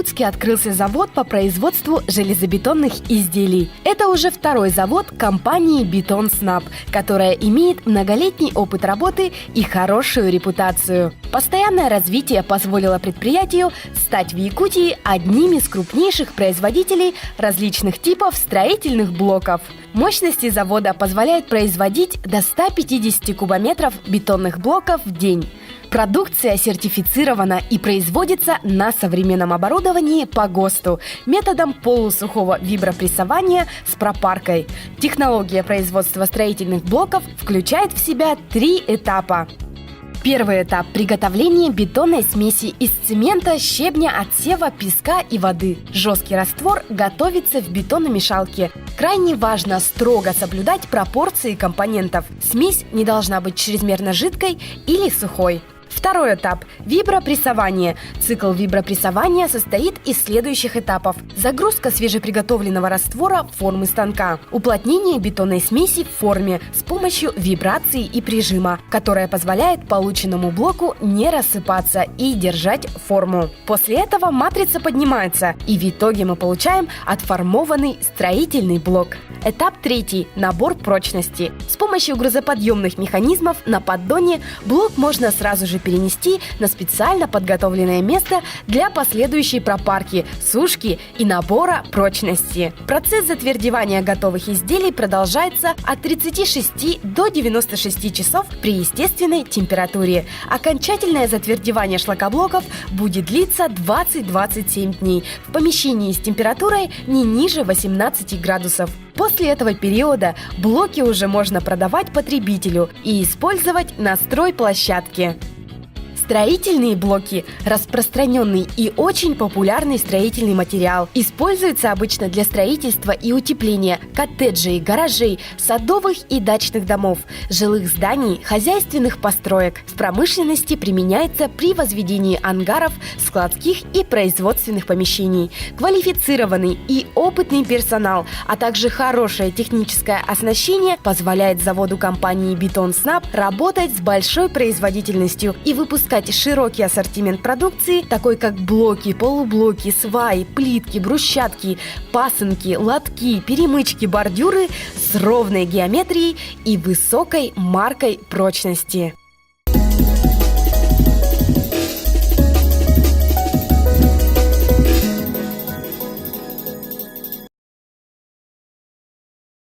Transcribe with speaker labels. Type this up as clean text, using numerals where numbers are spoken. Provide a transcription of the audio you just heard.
Speaker 1: Якутске открылся завод по производству железобетонных изделий. Это уже второй завод компании «Бетонснаб», которая имеет многолетний опыт работы и хорошую репутацию. Постоянное развитие позволило предприятию стать в Якутии одним из крупнейших производителей различных типов строительных блоков. Мощности завода позволяют производить до 150 кубометров бетонных блоков в день. Продукция сертифицирована и производится на современном оборудовании по ГОСТу методом полусухого вибропрессования с пропаркой. Технология производства строительных блоков включает в себя 3 этапа. Первый этап – приготовление бетонной смеси из цемента, щебня, отсева, песка и воды. Жесткий раствор готовится в бетономешалке. Крайне важно строго соблюдать пропорции компонентов. Смесь не должна быть чрезмерно жидкой или сухой. Второй этап – вибропрессование. Цикл вибропрессования состоит из следующих этапов. Загрузка свежеприготовленного раствора в формы станка. Уплотнение бетонной смеси в форме с помощью вибрации и прижима, которая позволяет полученному блоку не рассыпаться и держать форму. После этого матрица поднимается, и в итоге мы получаем отформованный строительный блок. Этап третий – набор прочности. С помощью грузоподъемных механизмов на поддоне блок можно сразу же перенести на специально подготовленное место для последующей пропарки, сушки и набора прочности. Процесс затвердевания готовых изделий продолжается от 36 до 96 часов при естественной температуре. Окончательное затвердевание шлакоблоков будет длиться 20-27 дней в помещении с температурой не ниже 18 градусов. После этого периода блоки уже можно продавать потребителю и использовать на стройплощадке. Строительные блоки – распространенный и очень популярный строительный материал. Используется обычно для строительства и утепления коттеджей, гаражей, садовых и дачных домов, жилых зданий, хозяйственных построек. В промышленности применяется при возведении ангаров, складских и производственных помещений. Квалифицированный и опытный персонал, а также хорошее техническое оснащение позволяет заводу компании «Бетонснаб» работать с большой производительностью и выпускать широкий ассортимент продукции, такой как блоки, полублоки, сваи, плитки, брусчатки, пасынки, лотки, перемычки, бордюры с ровной геометрией и высокой маркой прочности.